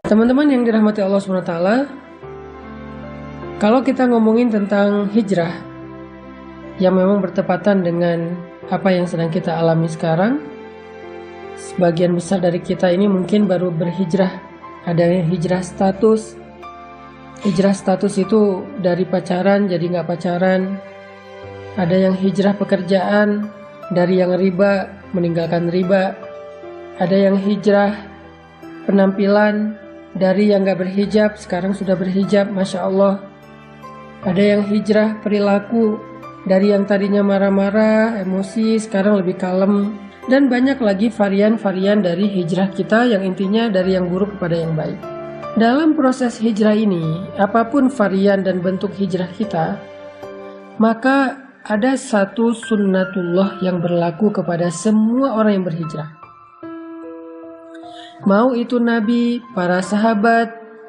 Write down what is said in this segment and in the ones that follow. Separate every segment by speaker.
Speaker 1: Teman-teman yang dirahmati Allah SWT, kalau kita ngomongin tentang hijrah yang memang bertepatan dengan apa yang sedang kita alami sekarang, sebagian besar dari kita ini mungkin baru berhijrah. Ada yang hijrah status. Hijrah status itu dari pacaran jadi nggak pacaran. Ada yang hijrah pekerjaan, dari yang riba meninggalkan riba. Ada yang hijrah penampilan, dari yang gak berhijab sekarang sudah berhijab, Masya Allah. Ada yang hijrah perilaku, dari yang tadinya marah-marah, emosi, sekarang lebih kalem. Dan banyak lagi varian-varian dari hijrah kita yang intinya dari yang buruk kepada yang baik. Dalam proses hijrah ini, apapun varian dan bentuk hijrah kita, maka ada satu sunnatullah yang berlaku kepada semua orang yang berhijrah. Mau itu Nabi, para sahabat,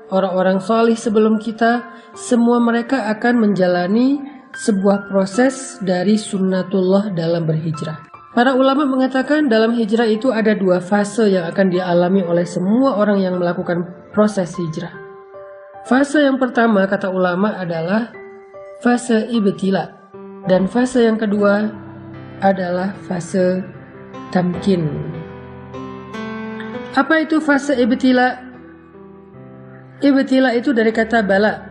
Speaker 1: orang-orang solih sebelum kita, semua mereka akan menjalani sebuah proses dari sunnatullah dalam berhijrah. Para ulama mengatakan dalam hijrah itu ada dua fase yang akan dialami oleh semua orang yang melakukan proses hijrah. Fase yang pertama, kata ulama, adalah fase ibtila. Dan fase yang kedua adalah fase tamkin. Apa itu fase ibtila? Ibtila itu dari kata bala,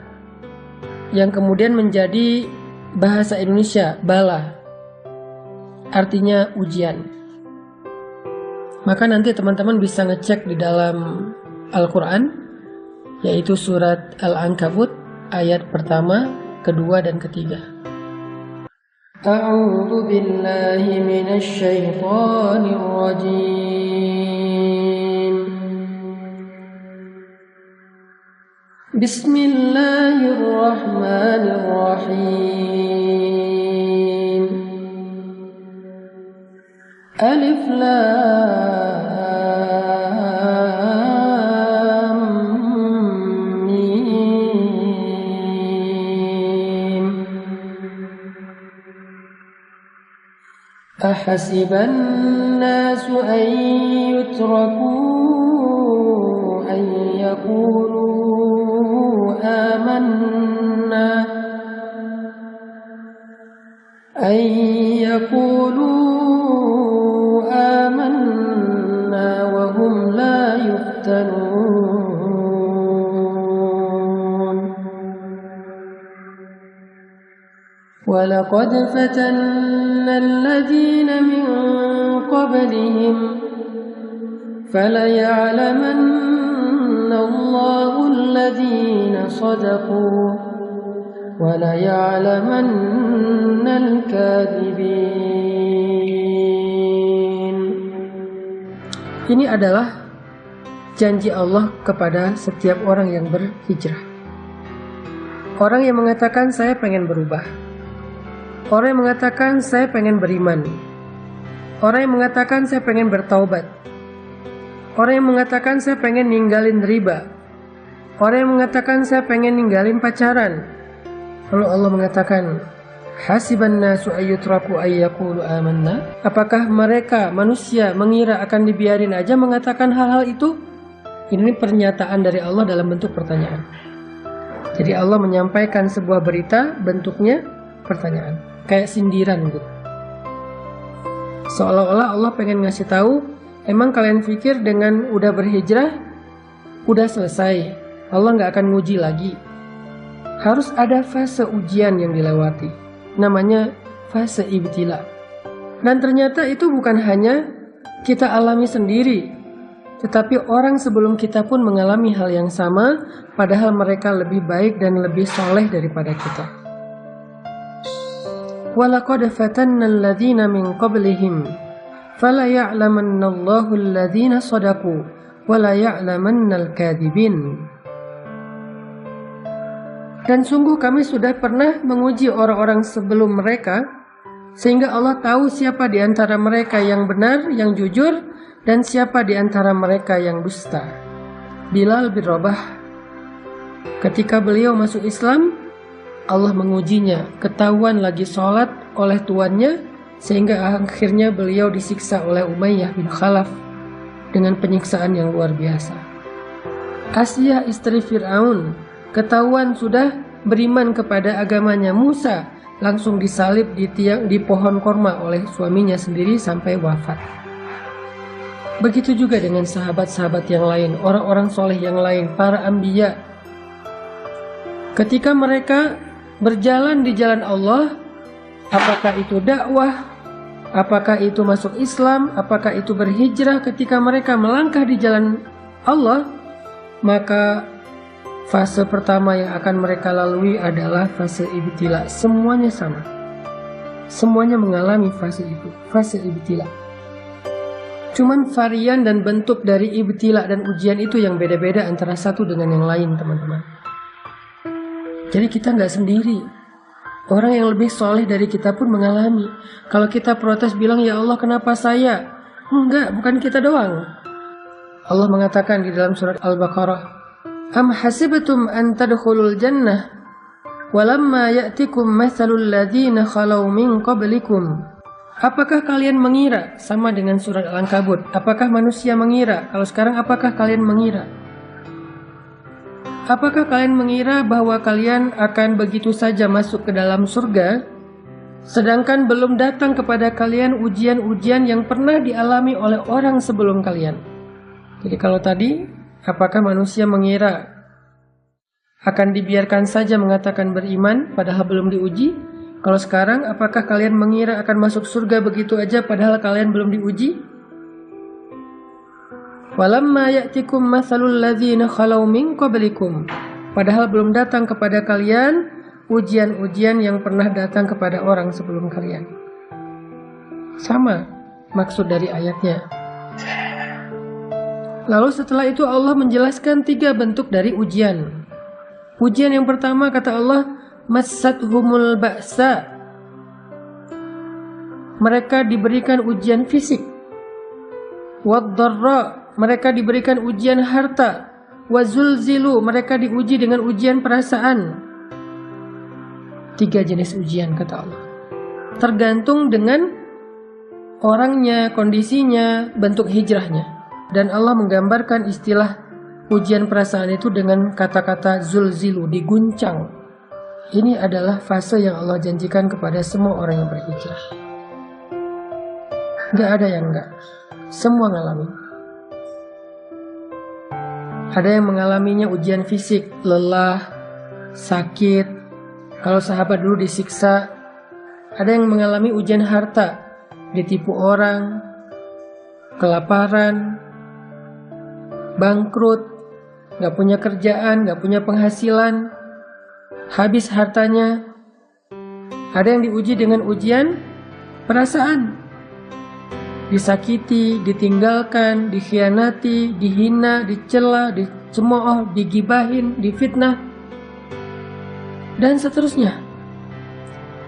Speaker 1: yang kemudian menjadi bahasa Indonesia bala, artinya ujian. Maka nanti teman-teman bisa ngecek di dalam Al-Quran, yaitu surat Al-Ankabut ayat pertama, kedua, dan ketiga. A'udzu billahi minasy syaithanir rajim. Bismillahirrahmanirrahim. Alif Lam Mim. Ahasiban nasu an yutraku an yaqulu آمنا أن يقولوا آمنا وهم لا يفتنون ولقد فتنا الذين من قبلهم فليعلمن الله الذين صدقوا وليعلمن الكاذبين. Ini adalah janji Allah kepada setiap orang yang berhijrah. Orang yang mengatakan saya pengen berubah. Orang yang mengatakan saya pengen beriman. Orang yang mengatakan saya pengen bertaubat. Orang yang mengatakan saya pengen ninggalin riba. Orang yang mengatakan saya pengen ninggalin pacaran. Lalu Allah mengatakan, hasiban nasu ayyutraku ayyaqulu amanna. Apakah mereka manusia mengira akan dibiarin aja mengatakan hal-hal itu? Ini pernyataan dari Allah dalam bentuk pertanyaan. Jadi Allah menyampaikan sebuah berita, bentuknya pertanyaan, kayak sindiran gitu. Seolah-olah Allah pengen ngasih tahu, emang kalian pikir dengan udah berhijrah, udah selesai, Allah nggak akan nguji lagi? Harus ada fase ujian yang dilewati, namanya fase ibtila. Dan ternyata itu bukan hanya kita alami sendiri, tetapi orang sebelum kita pun mengalami hal yang sama, padahal mereka lebih baik dan lebih soleh daripada kita. Walaqad fatanna alladhina min qablihim fala ya'lamanna Allahu alladhina sadaqu wala ya'lamanna al-kadhibin. Dan sungguh kami sudah pernah menguji orang-orang sebelum mereka, sehingga Allah tahu siapa di antara mereka yang benar, yang jujur, dan siapa di antara mereka yang dusta. Bilal bin Rabah, ketika beliau masuk Islam, Allah mengujinya, ketahuan lagi sholat oleh tuannya, sehingga akhirnya beliau disiksa oleh Umayyah bin Khalaf dengan penyiksaan yang luar biasa. Asyah istri Fir'aun ketahuan sudah beriman kepada agamanya Musa, langsung disalib di pohon korma oleh suaminya sendiri sampai wafat. Begitu juga dengan sahabat-sahabat yang lain, orang-orang soleh yang lain, para anbiya. Ketika mereka berjalan di jalan Allah, apakah itu dakwah, apakah itu masuk Islam, apakah itu berhijrah, ketika mereka melangkah di jalan Allah, maka fase pertama yang akan mereka lalui adalah fase ibtila. Semuanya sama. Semuanya mengalami fase itu, fase ibtila. Cuman varian dan bentuk dari ibtila dan ujian itu yang beda-beda antara satu dengan yang lain, teman-teman. Jadi kita nggak sendiri. Orang yang lebih soleh dari kita pun mengalami. Kalau kita protes bilang, ya Allah kenapa saya? Enggak, bukan kita doang. Allah mengatakan di dalam surat Al-Baqarah, Am hasibatum an tadkhulul jannah walamma ya'tikum mathalul ladzina khalau min qablikum. Apakah kalian mengira, sama dengan surat Al-Ankabut, apakah manusia mengira? Kalau sekarang apakah kalian mengira? Apakah kalian mengira bahwa kalian akan begitu saja masuk ke dalam surga, sedangkan belum datang kepada kalian ujian-ujian yang pernah dialami oleh orang sebelum kalian? Jadi kalau tadi, apakah manusia mengira akan dibiarkan saja mengatakan beriman padahal belum diuji? Kalau sekarang, apakah kalian mengira akan masuk surga begitu aja padahal kalian belum diuji? Walamma ya'tikum mathalul ladzina khalau min qablikum. Padahal belum datang kepada kalian ujian-ujian yang pernah datang kepada orang sebelum kalian. Sama maksud dari ayatnya. Lalu setelah itu Allah menjelaskan 3 bentuk dari ujian. Ujian yang pertama kata Allah, Massathumul ba'sa. Mereka diberikan ujian fisik. Wad-dharra, mereka diberikan ujian harta. Wazulzilu, mereka diuji dengan ujian perasaan. 3 jenis ujian kata Allah. Tergantung dengan orangnya, kondisinya, bentuk hijrahnya. Dan Allah menggambarkan istilah ujian perasaan itu dengan kata-kata zulzilu, diguncang. Ini adalah fase yang Allah janjikan kepada semua orang yang berhijrah. Gak ada yang enggak. Semua ngalamin. Ada yang mengalaminya ujian fisik, lelah, sakit. Kalau sahabat dulu disiksa. Ada yang mengalami ujian harta, ditipu orang, kelaparan, bangkrut, gak punya kerjaan, gak punya penghasilan, habis hartanya. Ada yang diuji dengan ujian perasaan, disakiti, ditinggalkan, dikhianati, dihina, dicela, dicemooh, digibahin, difitnah, dan seterusnya.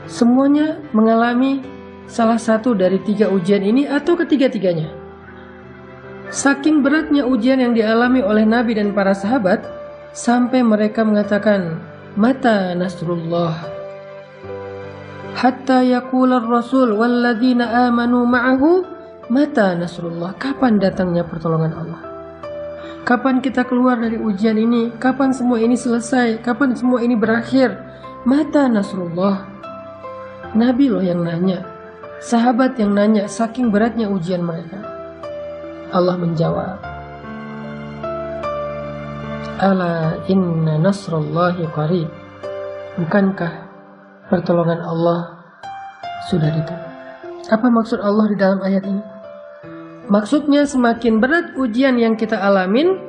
Speaker 1: Semuanya mengalami salah satu dari 3 ujian ini atau ketiga-tiganya. Saking beratnya ujian yang dialami oleh Nabi dan para sahabat, sampai mereka mengatakan, Mata nasrullah, hatta yaqular rasul walladzina amanu ma'ahu, mata nasrullah. Kapan datangnya pertolongan Allah? Kapan kita keluar dari ujian ini? Kapan semua ini selesai? Kapan semua ini berakhir? Mata nasrullah. Nabi loh yang nanya, sahabat yang nanya, saking beratnya ujian mereka. Allah menjawab, Ala inna nasrullahi qarib. Bukankah pertolongan Allah sudah dekat? Apa maksud Allah di dalam ayat ini? Maksudnya semakin berat ujian yang kita alamin,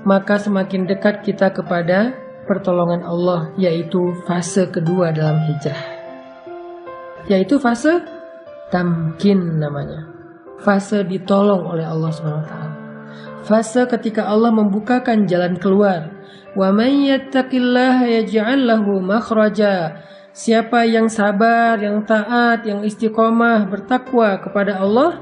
Speaker 1: maka semakin dekat kita kepada pertolongan Allah, yaitu fase kedua dalam hijrah. Yaitu fase tamkin namanya. Fase ditolong oleh Allah SWT. Fase ketika Allah membukakan jalan keluar. Wa may yattaqillaha yaj'al lahu makhraja. Siapa yang sabar, yang taat, yang istiqomah, bertakwa kepada Allah,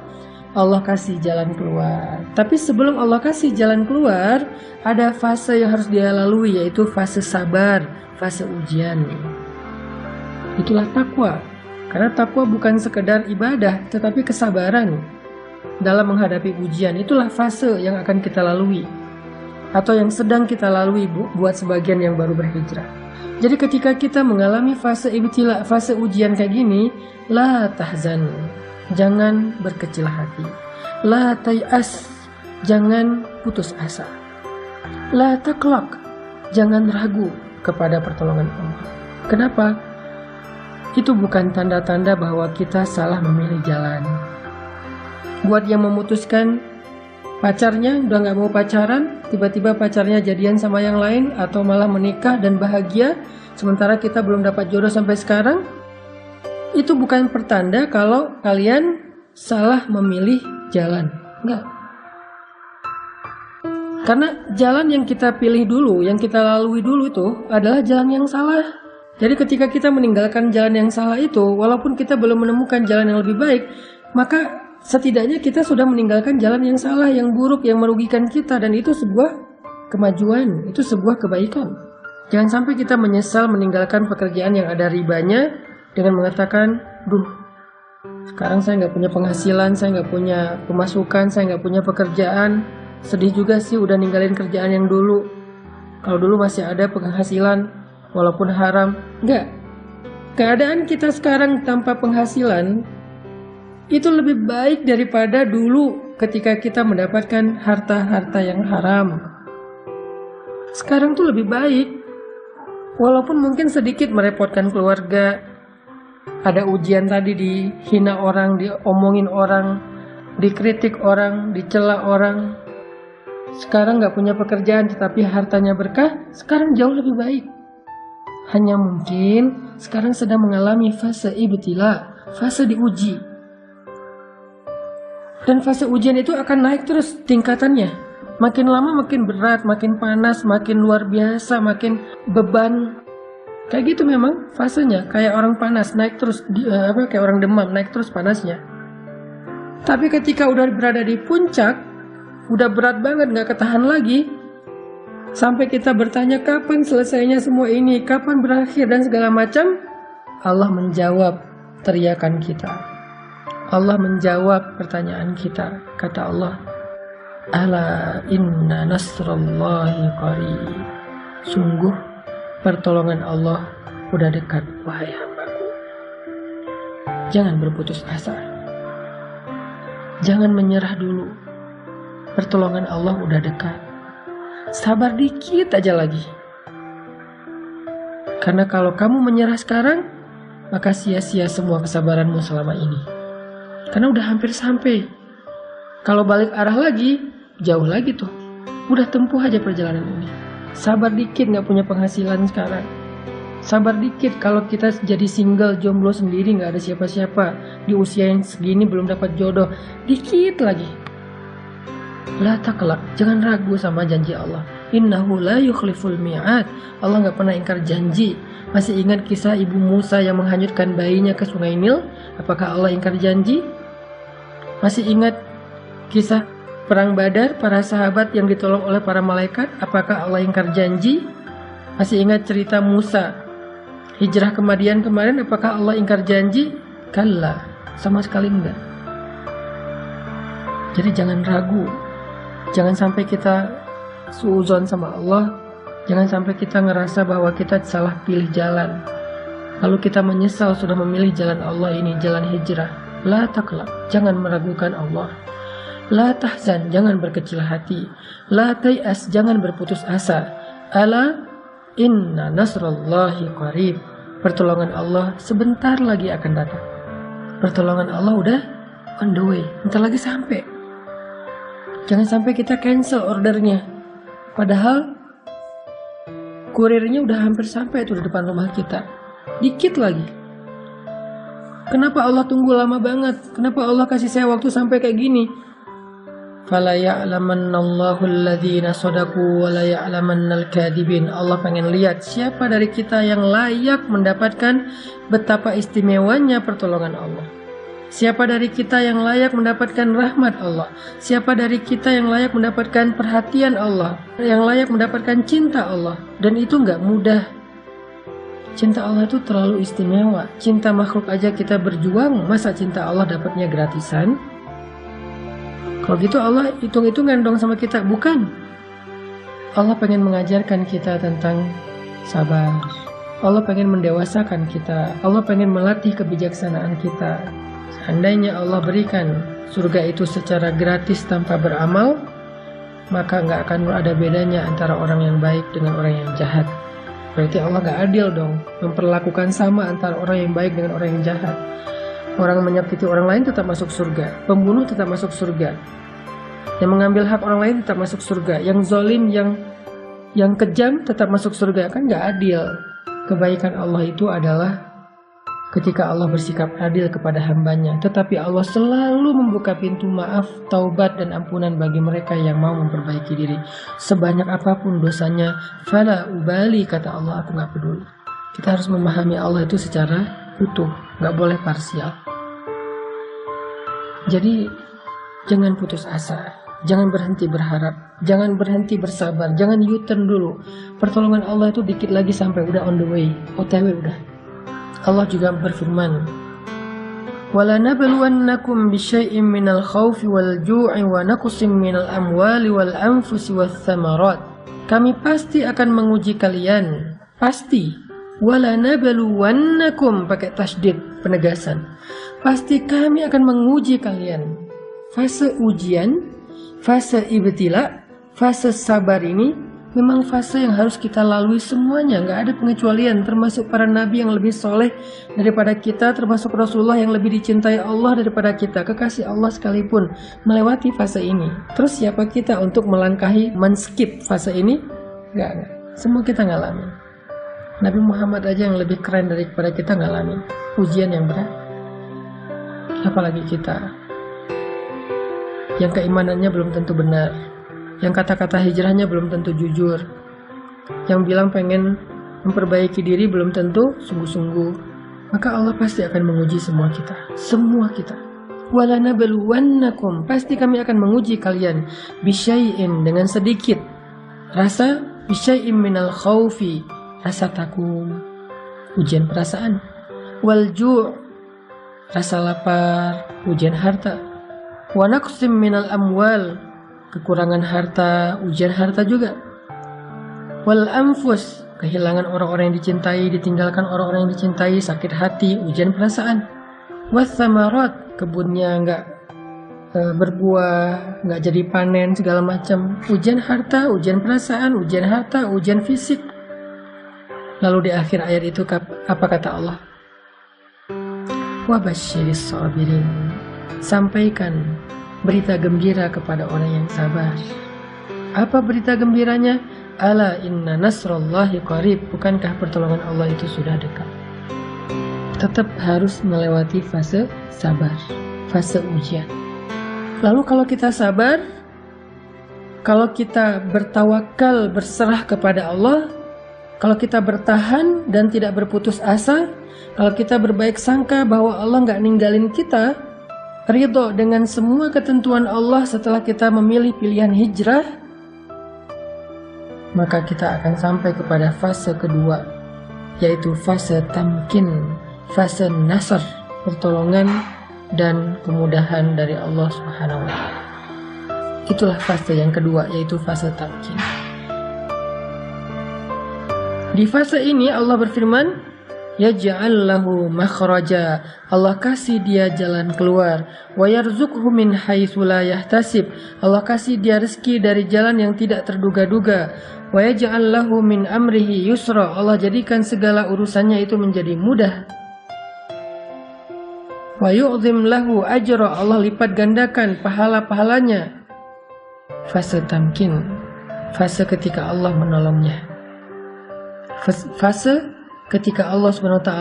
Speaker 1: Allah kasih jalan keluar. Tapi sebelum Allah kasih jalan keluar, ada fase yang harus dia lalui, yaitu fase sabar, fase ujian. Itulah takwa. Karena takwa bukan sekedar ibadah, tetapi kesabaran dalam menghadapi ujian. Itulah fase yang akan kita lalui. atau yang sedang kita lalui buat sebagian yang baru berhijrah. Jadi ketika kita mengalami fase ibtila, fase ujian kayak gini, la tahzan, jangan berkecil hati. La tay'as, jangan putus asa. La taqlaq, jangan ragu kepada pertolongan Allah. Kenapa? Itu bukan tanda-tanda bahwa kita salah memilih jalan. Buat yang memutuskan pacarnya udah gak mau pacaran, tiba-tiba pacarnya jadian sama yang lain, atau malah menikah dan bahagia, sementara kita belum dapat jodoh sampai sekarang, itu bukan pertanda kalau kalian salah memilih jalan. Enggak. Karena jalan yang kita pilih dulu, yang kita lalui dulu itu adalah jalan yang salah. Jadi ketika kita meninggalkan jalan yang salah itu, walaupun kita belum menemukan jalan yang lebih baik, maka setidaknya kita sudah meninggalkan jalan yang salah, yang buruk, yang merugikan kita, dan itu sebuah kemajuan, itu sebuah kebaikan. Jangan sampai kita menyesal meninggalkan pekerjaan yang ada ribanya dengan mengatakan, duh, sekarang saya nggak punya penghasilan, saya nggak punya pemasukan, saya nggak punya pekerjaan, sedih juga sih udah ninggalin kerjaan yang dulu. Kalau dulu masih ada penghasilan, walaupun haram. Enggak. Keadaan kita sekarang tanpa penghasilan itu lebih baik daripada dulu ketika kita mendapatkan harta-harta yang haram. Sekarang tuh lebih baik. Walaupun mungkin sedikit merepotkan keluarga. Ada ujian tadi, dihina orang, diomongin orang, dikritik orang, dicela orang. Sekarang gak punya pekerjaan tetapi hartanya berkah. Sekarang jauh lebih baik. Hanya mungkin sekarang sedang mengalami fase ibtila, fase diuji. Dan fase ujian itu akan naik terus tingkatannya. Makin lama makin berat, makin panas, makin luar biasa, makin beban. Kayak gitu memang fasenya, kayak orang panas, naik terus, kayak orang demam, naik terus panasnya. Tapi ketika udah berada di puncak, udah berat banget, gak ketahan lagi, sampai kita bertanya kapan selesainya semua ini, kapan berakhir dan segala macam, Allah menjawab teriakan kita. Allah menjawab pertanyaan kita. Kata Allah, ala inna nasrallahi qarib. Sungguh pertolongan Allah udah dekat, wahai hambaku. Jangan berputus asa. Jangan menyerah dulu. Pertolongan Allah udah dekat. Sabar dikit aja lagi. Karena kalau kamu menyerah sekarang, maka sia-sia semua kesabaranmu selama ini. Karena udah hampir sampai. Kalau balik arah lagi, jauh lagi tuh. Udah tempuh aja perjalanan ini. Sabar dikit, gak punya penghasilan sekarang. Sabar dikit kalau kita jadi single, jomblo sendiri, gak ada siapa-siapa. Di usia yang segini belum dapat jodoh. Dikit lagi. La taqlaq, jangan ragu sama janji Allah. Innahu la yukhliful mi'ad. Allah gak pernah ingkar janji. Masih ingat kisah ibu Musa yang menghanyutkan bayinya ke sungai Nil? Apakah Allah ingkar janji? Masih ingat kisah perang Badar, para sahabat yang ditolong oleh para malaikat? Apakah Allah ingkar janji? Masih ingat cerita Musa hijrah ke Madian kemarin? Apakah Allah ingkar janji? Kalla, sama sekali enggak. Jadi jangan ragu. Jangan sampai kita suuzon sama Allah. Jangan sampai kita ngerasa bahwa kita salah pilih jalan, lalu kita menyesal sudah memilih jalan Allah ini, jalan hijrah. La taqlaq, jangan meragukan Allah. La tahzan, jangan berkecil hati. La tay'as, jangan berputus asa. Ala inna nasrallahi qarib. Pertolongan Allah sebentar lagi akan datang. Pertolongan Allah udah on the way, bentar lagi sampai. Jangan sampai kita cancel ordernya, padahal kurirnya udah hampir sampai tuh di depan rumah kita. Dikit lagi. Kenapa Allah tunggu lama banget? Kenapa Allah kasih saya waktu sampai kayak gini? Fala ya'lamannallahu alladhina shadaqu wa la ya'lamannal kadhibin. Allah pengen lihat siapa dari kita yang layak mendapatkan betapa istimewanya pertolongan Allah. Siapa dari kita yang layak mendapatkan rahmat Allah? Siapa dari kita yang layak mendapatkan perhatian Allah? Yang layak mendapatkan cinta Allah? Dan itu nggak mudah. Cinta Allah itu terlalu istimewa. Cinta makhluk aja kita berjuang, masa cinta Allah dapatnya gratisan? Kalau gitu Allah hitung-hitungan dong sama kita. Bukan. Allah pengen mengajarkan kita tentang sabar. Allah pengen mendewasakan kita. Allah pengen melatih kebijaksanaan kita. Seandainya Allah berikan surga itu secara gratis tanpa beramal, maka nggak akan ada bedanya antara orang yang baik dengan orang yang jahat. Berarti Allah nggak adil dong, memperlakukan sama antara orang yang baik dengan orang yang jahat. Orang menyakiti orang lain tetap masuk surga, pembunuh tetap masuk surga, yang mengambil hak orang lain tetap masuk surga, yang zalim, yang kejam tetap masuk surga. Kan nggak adil. Kebaikan Allah itu adalah ketika Allah bersikap adil kepada hambanya, tetapi Allah selalu membuka pintu maaf, taubat, dan ampunan bagi mereka yang mau memperbaiki diri. Sebanyak apapun dosanya, fala ubali, kata Allah, aku gak peduli. Kita harus memahami Allah itu secara utuh, gak boleh parsial. Jadi, jangan putus asa, jangan berhenti berharap, jangan berhenti bersabar, jangan U-turn dulu. Pertolongan Allah itu dikit lagi sampai udah on the way, OTW udah. Allah juga berfirman, وَلَنَبْلُوَنَّكُمْ بِشَيْءٍ مِّنَ الْخَوْفِ وَالْجُوعِ وَنَقْصٍ مِّنَ الْأَمْوَالِ وَالْأَنفُسِ وَالثَّمَرَاتِ. Kami pasti akan menguji kalian, pasti. وَلَنَبْلُوَنَّكُمْ, pakai tasydid, penegasan. Pasti kami akan menguji kalian. Fase ujian, fase ibtila, fase sabar ini memang fase yang harus kita lalui semuanya, nggak ada pengecualian, termasuk para nabi yang lebih soleh daripada kita, termasuk Rasulullah yang lebih dicintai Allah daripada kita, kekasih Allah sekalipun melewati fase ini. Terus siapa kita untuk melangkahi, men-skip fase ini? Nggak. Semua kita ngalamin. Nabi Muhammad aja yang lebih keren daripada kita ngalamin ujian yang berat. Apalagi kita yang keimanannya belum tentu benar, yang kata-kata hijrahnya belum tentu jujur, yang bilang pengen memperbaiki diri belum tentu sungguh-sungguh. Maka Allah pasti akan menguji semua kita. Semua kita. وَلَنَبْلُوَنَّكُمْ, pasti kami akan menguji kalian. بِشَيْءٍ, dengan sedikit rasa. بِشَيْءٍ مِّنَ الْخَوْفِ, rasa takut, ujian perasaan. وَالْجُوعِ, rasa lapar, ujian harta. وَنَقْصٍ مِّنَ الْأَمْوَالِ, kekurangan harta, ujian harta juga. Wal anfus, kehilangan orang-orang yang dicintai, ditinggalkan orang-orang yang dicintai, sakit hati, ujian perasaan. Was samarat, kebunnya nggak berbuah, nggak jadi panen, segala macam, ujian harta, ujian perasaan, ujian harta, ujian fisik. Lalu di akhir ayat itu apa kata Allah? Wa basyiris sabirin, sampaikan berita gembira kepada orang yang sabar. Apa berita gembiranya? Ala inna nasrallahi qarib, bukankah pertolongan Allah itu sudah dekat. Tetap harus melewati fase sabar, fase ujian. Lalu kalau kita sabar, kalau kita bertawakal, berserah kepada Allah, kalau kita bertahan dan tidak berputus asa, kalau kita berbaik sangka bahwa Allah nggak ninggalin kita, ridho dengan semua ketentuan Allah setelah kita memilih pilihan hijrah, maka kita akan sampai kepada fase kedua, yaitu fase tamkin, fase nasr, pertolongan dan kemudahan dari Allah Subhanahu wa Ta'ala. Itulah fase yang kedua, yaitu fase tamkin. Di fase ini Allah berfirman, yaj'al lahu makhraja, Allah kasih dia jalan keluar, wa yarzuqhu min haitsu la yahtasib, Allah kasih dia rezeki dari jalan yang tidak terduga-duga, wa yaj'al lahu min amrihi yusra, Allah jadikan segala urusannya itu menjadi mudah, wa yu'zim lahu ajra, Allah lipat gandakan pahala-pahalanya. Fase tamkin, fase ketika Allah menolongnya, fase ketika Allah SWT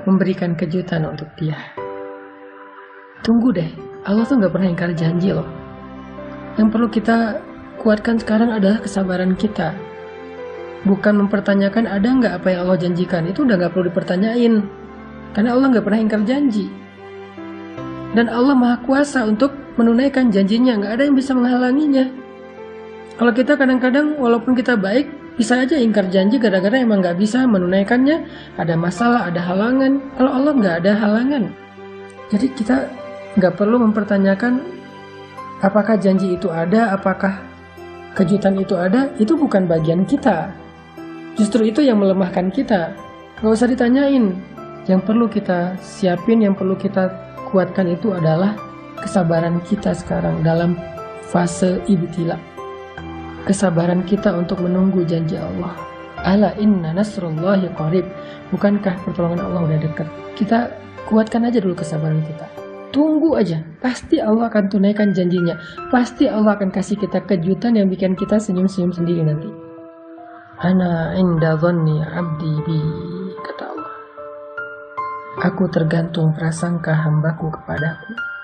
Speaker 1: memberikan kejutan untuk dia. Tunggu deh, Allah tuh gak pernah ingkar janji loh. Yang perlu kita kuatkan sekarang adalah kesabaran kita. Bukan mempertanyakan ada gak apa yang Allah janjikan. Itu udah gak perlu dipertanyain, karena Allah gak pernah ingkar janji. Dan Allah Maha Kuasa untuk menunaikan janjinya, gak ada yang bisa menghalanginya. Kalau kita kadang-kadang walaupun kita baik, bisa aja ingkar janji gara-gara emang gak bisa menunaikannya, ada masalah, ada halangan. Kalau Allah gak ada halangan. Jadi kita gak perlu mempertanyakan apakah janji itu ada, apakah kejutan itu ada, itu bukan bagian kita. Justru itu yang melemahkan kita. Gak usah ditanyain. Yang perlu kita siapin, yang perlu kita kuatkan itu adalah kesabaran kita sekarang dalam fase ibtila. Kesabaran kita untuk menunggu janji Allah. Ala inna nasrullahi qarib. Bukankah pertolongan Allah udah dekat? Kita kuatkan aja dulu kesabaran kita. Tunggu aja. Pasti Allah akan tunaikan janjinya. Pasti Allah akan kasih kita kejutan yang bikin kita senyum-senyum sendiri nanti. Ana inda dhanni abdi bi, kata Allah. Aku tergantung prasangka hambaku kepadaku.